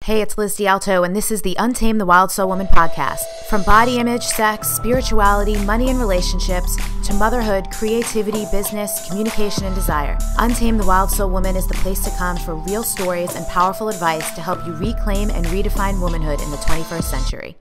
Hey, it's DiAlto, and this is the Untame the Wild Soul Woman podcast. From body image, sex, spirituality, money and relationships, to motherhood, creativity, business, communication, and desire, Untame the Wild Soul Woman is the place to come for real stories and powerful advice to help you reclaim and redefine womanhood in the 21st century.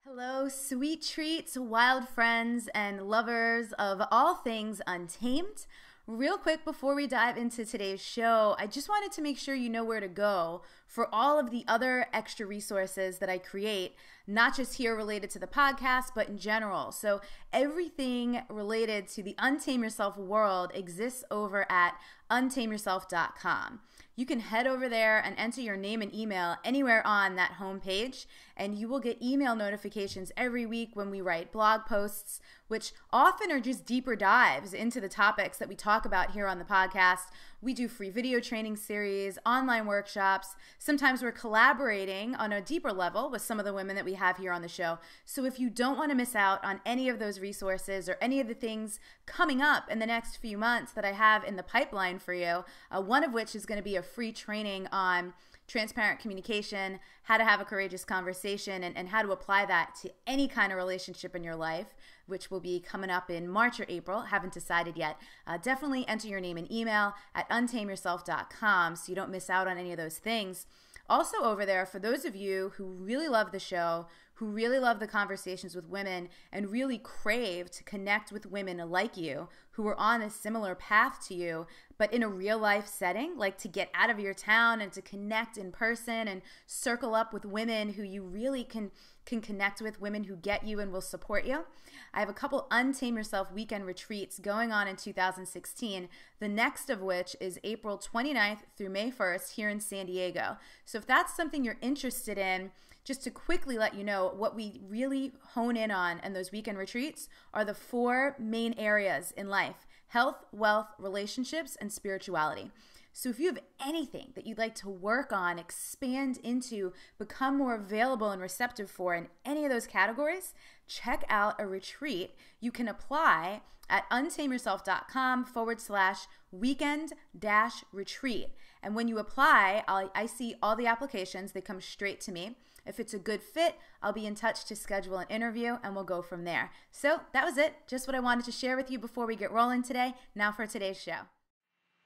Hello, sweet treats, wild friends, and lovers of all things Untamed. Real quick before we dive into today's show, I just wanted to make sure you know where to go for all of the other extra resources that I create, not just here related to the podcast, but in general. So everything related to the Untame Yourself world exists over at untameyourself.com. You can head over there and enter your name and email anywhere on that homepage, and you will get email notifications every week when we write blog posts, which often are just deeper dives into the topics that we talk about here on the podcast. We do free video training series, online workshops. Sometimes we're collaborating on a deeper level with some of the women that we have here on the show. So if you don't want to miss out on any of those resources or any of the things coming up in the next few months that I have in the pipeline for you, one of which is going to be a free training on transparent communication, how to have a courageous conversation, and how to apply that to any kind of relationship in your life, which will be coming up in March or April. Haven't decided yet. Definitely enter your name and email at untameyourself.com so you don't miss out on any of those things. Also over there, for those of you who really love the show, who really love the conversations with women and really crave to connect with women like you, who are on a similar path to you, but in a real life setting, like to get out of your town and to connect in person and circle up with women who you really can connect with, women who get you and will support you. I have a couple Untame Yourself weekend retreats going on in 2016, the next of which is April 29th through May 1st here in San Diego. So if that's something you're interested in, just to quickly let you know, what we really hone in on in those weekend retreats are the four main areas in life: health, wealth, relationships, and spirituality. So if you have anything that you'd like to work on, expand into, become more available and receptive for in any of those categories, check out a retreat. You can apply at untameyourself.com/weekend-retreat. And when you apply, I see all the applications. They come straight to me. If it's a good fit, I'll be in touch to schedule an interview and we'll go from there. So that was it. Just what I wanted to share with you before we get rolling today. Now for today's show.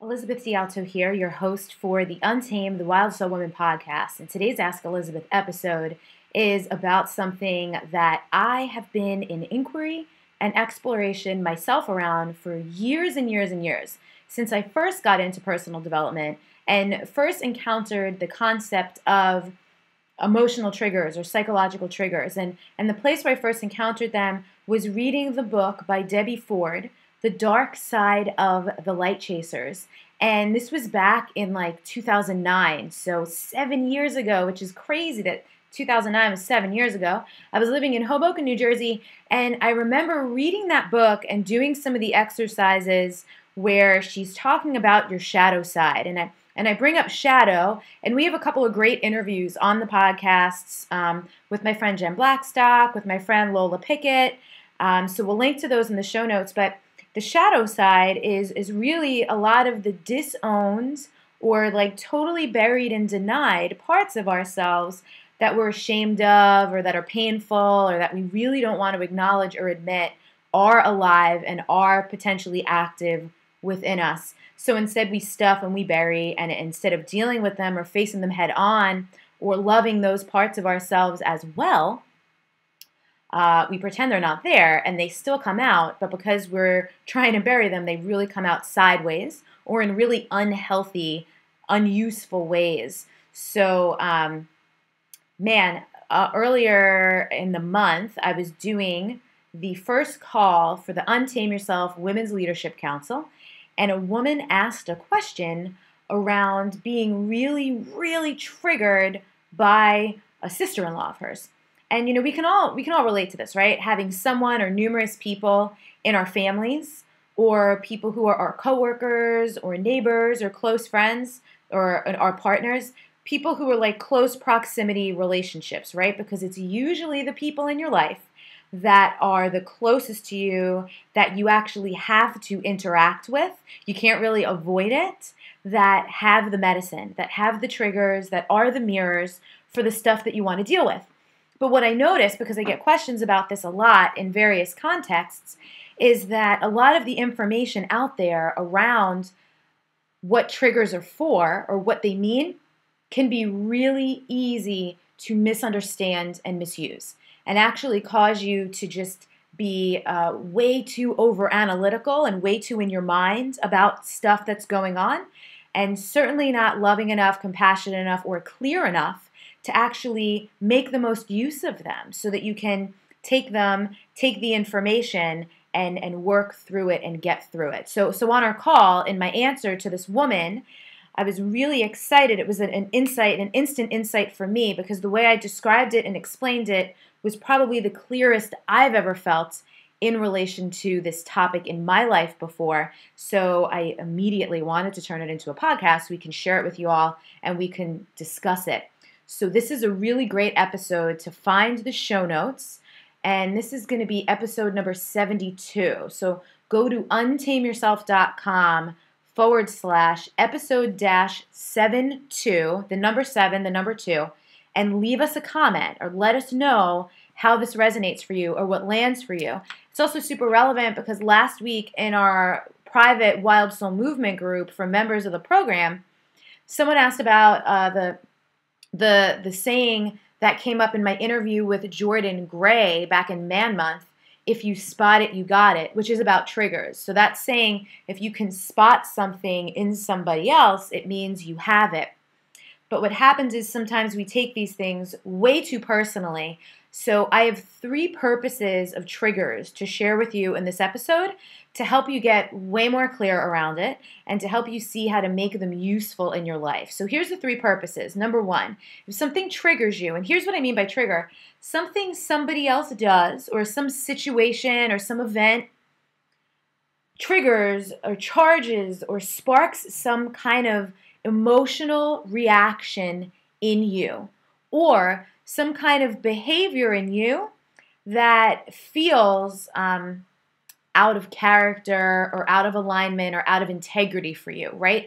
Elizabeth DiAlto here, your host for the Untame the Wild Soul Woman podcast. And today's Ask Elizabeth episode is about something that I have been in inquiry and exploration myself around for years and years and years, since I first got into personal development and first encountered the concept of emotional triggers or psychological triggers. And the place where I first encountered them was reading the book by Debbie Ford, The Dark Side of the Light Chasers. And this was back in like 2009, so 7 years ago, which is crazy that 2009 was 7 years ago. I was living in Hoboken, New Jersey, and I remember reading that book and doing some of the exercises where she's talking about your shadow side. And I bring up shadow, and we have a couple of great interviews on the podcasts with my friend Jen Blackstock, with my friend Lola Pickett. So we'll link to those in the show notes. But the shadow side is really a lot of the disowned or like totally buried and denied parts of ourselves that we're ashamed of or that are painful or that we really don't want to acknowledge or admit are alive and are potentially active within us. So instead we stuff and we bury, and instead of dealing with them or facing them head on or loving those parts of ourselves as well, we pretend they're not there and they still come out, but because we're trying to bury them, they really come out sideways or in really unhealthy, unuseful ways. So, earlier in the month, I was doing the first call for the Untame Yourself Women's Leadership Council, and a woman asked a question around being really, really triggered by a sister-in-law of hers. And you know, we can all relate to this, right? Having someone or numerous people in our families, or people who are our coworkers or neighbors or close friends or our partners, people who are like close proximity relationships, right? Because it's usually the people in your life that are the closest to you, that you actually have to interact with, you can't really avoid it, that have the medicine, that have the triggers, that are the mirrors for the stuff that you want to deal with. But what I notice, because I get questions about this a lot in various contexts, is that a lot of the information out there around what triggers are for or what they mean can be really easy to misunderstand and misuse, and actually cause you to just be way too over analytical and way too in your mind about stuff that's going on, and certainly not loving enough, compassionate enough, or clear enough to actually make the most use of them so that you can take the information and work through it and get through it. So on our call, in my answer to this woman, I was really excited. It was an insight, an instant insight for me, because the way I described it and explained it was probably the clearest I've ever felt in relation to this topic in my life before. So I immediately wanted to turn it into a podcast. We can share it with you all and we can discuss it. So this is a really great episode. To find the show notes, and this is going to be episode number 72. So go to untameyourself.com/episode-72, the number 7, the number 2, and leave us a comment or let us know how this resonates for you or what lands for you. It's also super relevant because last week in our private Wild Soul Movement group for members of the program, someone asked about the saying that came up in my interview with Jordan Gray back in Man Month, if you spot it, you got it, which is about triggers. So that's saying if you can spot something in somebody else, it means you have it. But what happens is sometimes we take these things way too personally. So I have 3 purposes of triggers to share with you in this episode to help you get way more clear around it and to help you see how to make them useful in your life. So here's the 3 purposes. Number 1, if something triggers you, and here's what I mean by trigger, something somebody else does or some situation or some event triggers or charges or sparks some kind of emotional reaction in you, or some kind of behavior in you that feels out of character or out of alignment or out of integrity for you, right?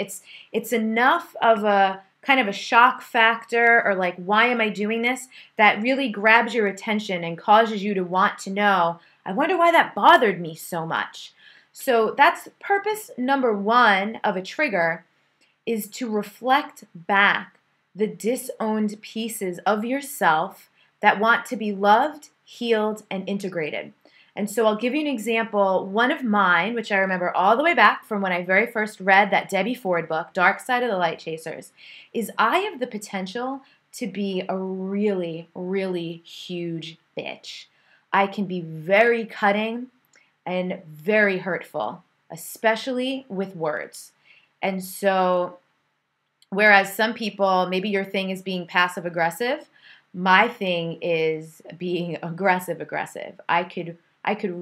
It's enough of a kind of a shock factor, or like, why am I doing this, that really grabs your attention and causes you to want to know, I wonder why that bothered me so much. So that's purpose number 1 of a trigger, is to reflect back the disowned pieces of yourself that want to be loved, healed, and integrated. And so I'll give you an example. One of mine, which I remember all the way back from when I very first read that Debbie Ford book, Dark Side of the Light Chasers, is I have the potential to be a really, really huge bitch. I can be very cutting and very hurtful, especially with words. And so, whereas some people, maybe your thing is being passive aggressive, my thing is being aggressive. I could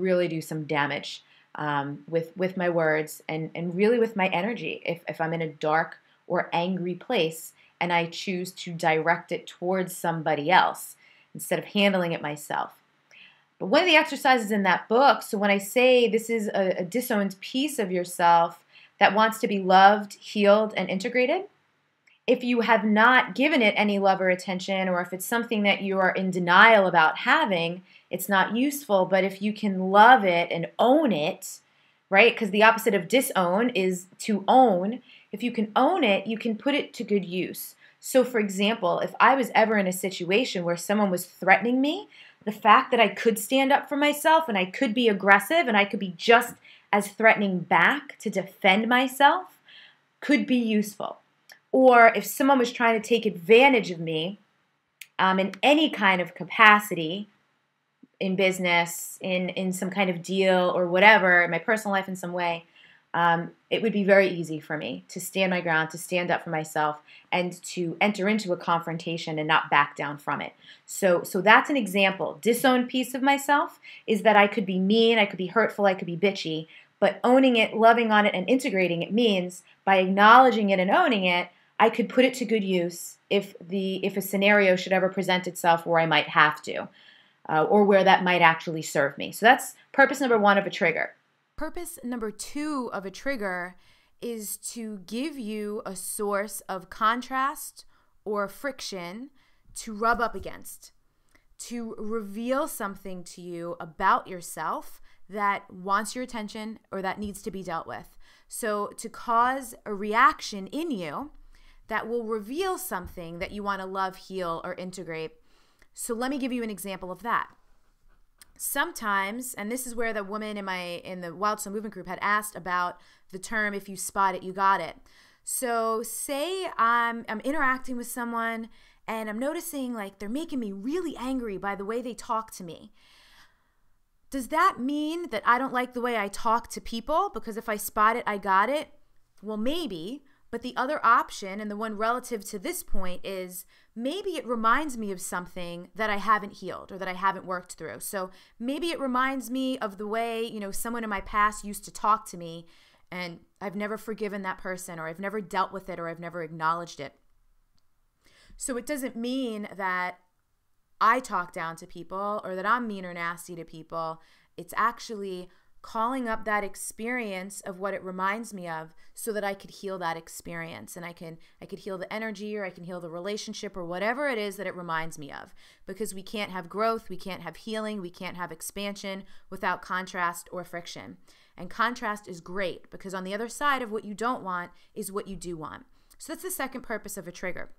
really do some damage with my words and really with my energy if I'm in a dark or angry place and I choose to direct it towards somebody else instead of handling it myself. But one of the exercises in that book, so when I say this is a disowned piece of yourself that wants to be loved, healed, and integrated, if you have not given it any love or attention, or if it's something that you are in denial about having, it's not useful. But if you can love it and own it, right? Because the opposite of disown is to own. If you can own it, you can put it to good use. So for example, if I was ever in a situation where someone was threatening me, the fact that I could stand up for myself and I could be aggressive and I could be just as threatening back to defend myself could be useful. Or if someone was trying to take advantage of me in any kind of capacity, in business, in some kind of deal or whatever, in my personal life in some way, it would be very easy for me to stand my ground, to stand up for myself, and to enter into a confrontation and not back down from it. So that's an example. Disowned piece of myself is that I could be mean, I could be hurtful, I could be bitchy, but owning it, loving on it, and integrating it means by acknowledging it and owning it, I could put it to good use if a scenario should ever present itself where I might have to. or where that might actually serve me. So that's purpose number 1 of a trigger. Purpose number 2 of a trigger is to give you a source of contrast or friction to rub up against, to reveal something to you about yourself that wants your attention or that needs to be dealt with. So to cause a reaction in you that will reveal something that you want to love, heal, or integrate. So let me give you an example of that. Sometimes, and this is where the woman in the Wild Soul Movement group had asked about the term, if you spot it, you got it. So say I'm interacting with someone and I'm noticing like they're making me really angry by the way they talk to me. Does that mean that I don't like the way I talk to people? Because if I spot it, I got it? Well, maybe. But the other option, and the one relative to this point, is maybe it reminds me of something that I haven't healed or that I haven't worked through. So maybe it reminds me of the way, someone in my past used to talk to me and I've never forgiven that person, or I've never dealt with it, or I've never acknowledged it. So it doesn't mean that I talk down to people or that I'm mean or nasty to people. It's actually calling up that experience of what it reminds me of so that I could heal that experience, and I could heal the energy, or I can heal the relationship, or whatever it is that it reminds me of. Because we can't have growth, we can't have healing, we can't have expansion without contrast or friction. And contrast is great because on the other side of what you don't want is what you do want. So that's the second purpose of a trigger.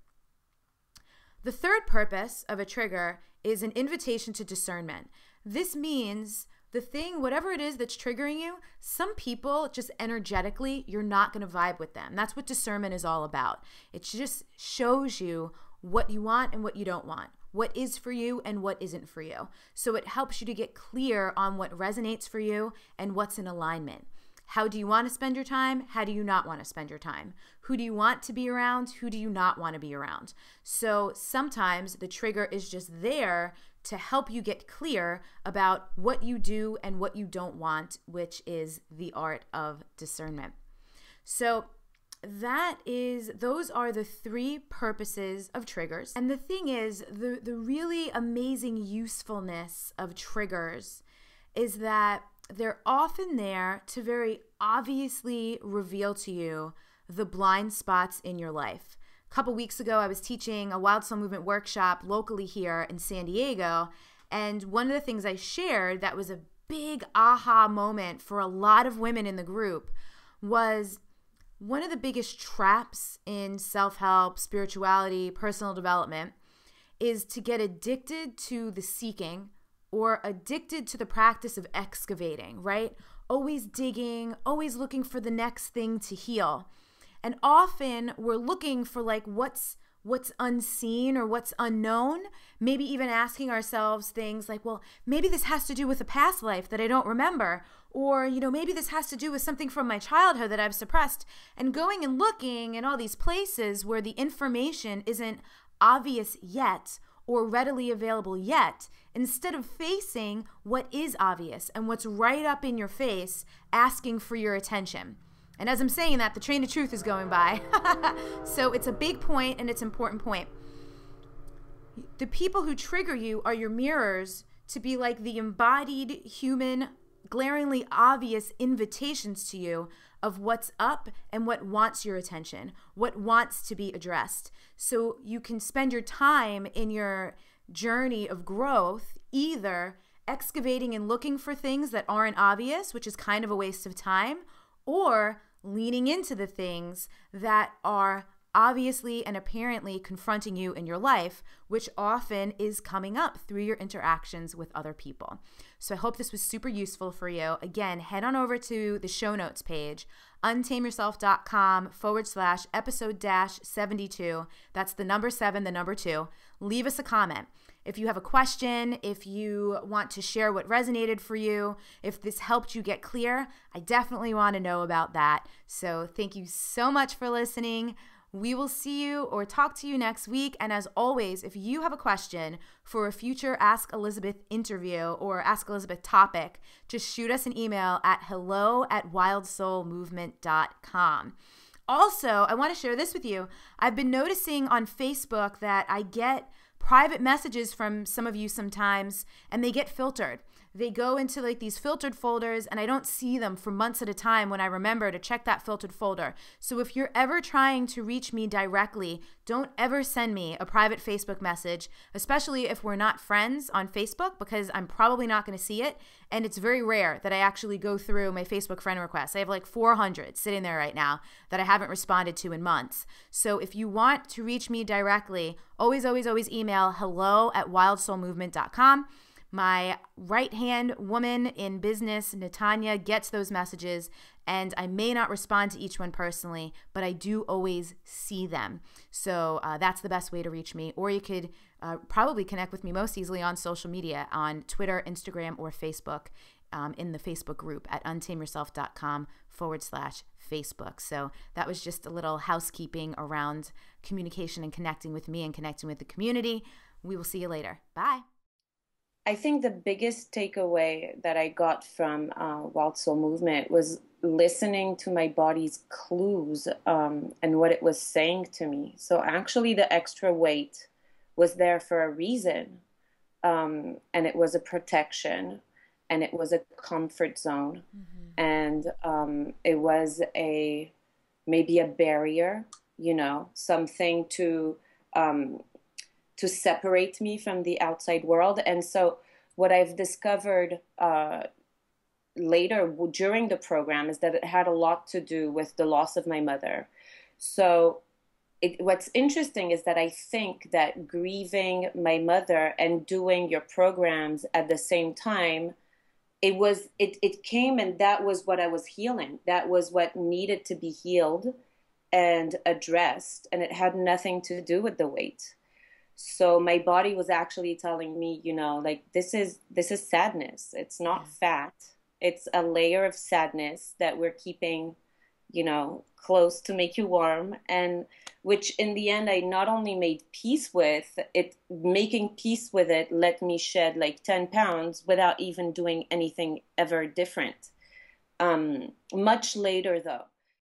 The third purpose of a trigger is an invitation to discernment. This means the thing, whatever it is that's triggering you, some people just energetically, you're not going to vibe with them. That's what discernment is all about. It just shows you what you want and what you don't want, what is for you and what isn't for you. So it helps you to get clear on what resonates for you and what's in alignment. How do you want to spend your time? How do you not want to spend your time? Who do you want to be around? Who do you not want to be around? So sometimes the trigger is just there to help you get clear about what you do and what you don't want, which is the art of discernment. So those are the 3 purposes of triggers. And the thing is, the really amazing usefulness of triggers is that they're often there to very obviously reveal to you the blind spots in your life. A couple weeks ago, I was teaching a Wild Soul Movement workshop locally here in San Diego, and one of the things I shared that was a big aha moment for a lot of women in the group was one of the biggest traps in self-help, spirituality, personal development is to get addicted to the seeking or addicted to the practice of excavating, right? Always digging, always looking for the next thing to heal. And often we're looking for like what's unseen or what's unknown, maybe even asking ourselves things like, well, maybe this has to do with a past life that I don't remember, or, maybe this has to do with something from my childhood that I've suppressed, and going and looking in all these places where the information isn't obvious yet or readily available yet, instead of facing what is obvious and what's right up in your face, asking for your attention. And as I'm saying that, the train of truth is going by. So it's a big point and it's an important point. The people who trigger you are your mirrors to be like the embodied human, glaringly obvious invitations to you of what's up and what wants your attention, what wants to be addressed. So you can spend your time in your journey of growth either excavating and looking for things that aren't obvious, which is kind of a waste of time, or leaning into the things that are obviously and apparently confronting you in your life, which often is coming up through your interactions with other people. So I hope this was super useful for you. Again, head on over to the show notes page, untameyourself.com/episode-72. That's the number 7, the number 2. Leave us a comment. If you have a question, if you want to share what resonated for you, if this helped you get clear, I definitely want to know about that. So thank you so much for listening. We will see you or talk to you next week. And as always, if you have a question for a future Ask Elizabeth interview or Ask Elizabeth topic, just shoot us an email at hello@wildsoulmovement.com. Also, I want to share this with you. I've been noticing on Facebook that I get private messages from some of you sometimes, and they get filtered. They go into like these filtered folders, and I don't see them for months at a time when I remember to check that filtered folder. So if you're ever trying to reach me directly, don't ever send me a private Facebook message, especially if we're not friends on Facebook, because I'm probably not going to see it. And it's very rare that I actually go through my Facebook friend requests. I have like 400 sitting there right now that I haven't responded to in months. So if you want to reach me directly, always email hello@wildsoulmovement.com. My right-hand woman in business, Natanya, gets those messages, and I may not respond to each one personally, but I do always see them. So that's the best way to reach me. Or you could probably connect with me most easily on social media, on Twitter, Instagram, or Facebook, in the Facebook group at untameyourself.com/Facebook. So that was just a little housekeeping around communication and connecting with me and connecting with the community. We will see you later. Bye. I think the biggest takeaway that I got from Wild Soul Movement was listening to my body's clues and what it was saying to me. So actually the extra weight was there for a reason, and it was a protection, and it was a comfort zone, and it was maybe a barrier, something to separate me from the outside world. And so what I've discovered later during the program is that it had a lot to do with the loss of my mother. So what's interesting is that I think that grieving my mother and doing your programs at the same time, it came, and that was what I was healing. That was what needed to be healed and addressed, and it had nothing to do with the weight. So my body was actually telling me, like, this is sadness. It's not fat. It's a layer of sadness that we're keeping, close to make you warm. And which in the end, I not only made peace with it, making peace with it let me shed like 10 pounds without even doing anything ever different. Much later though.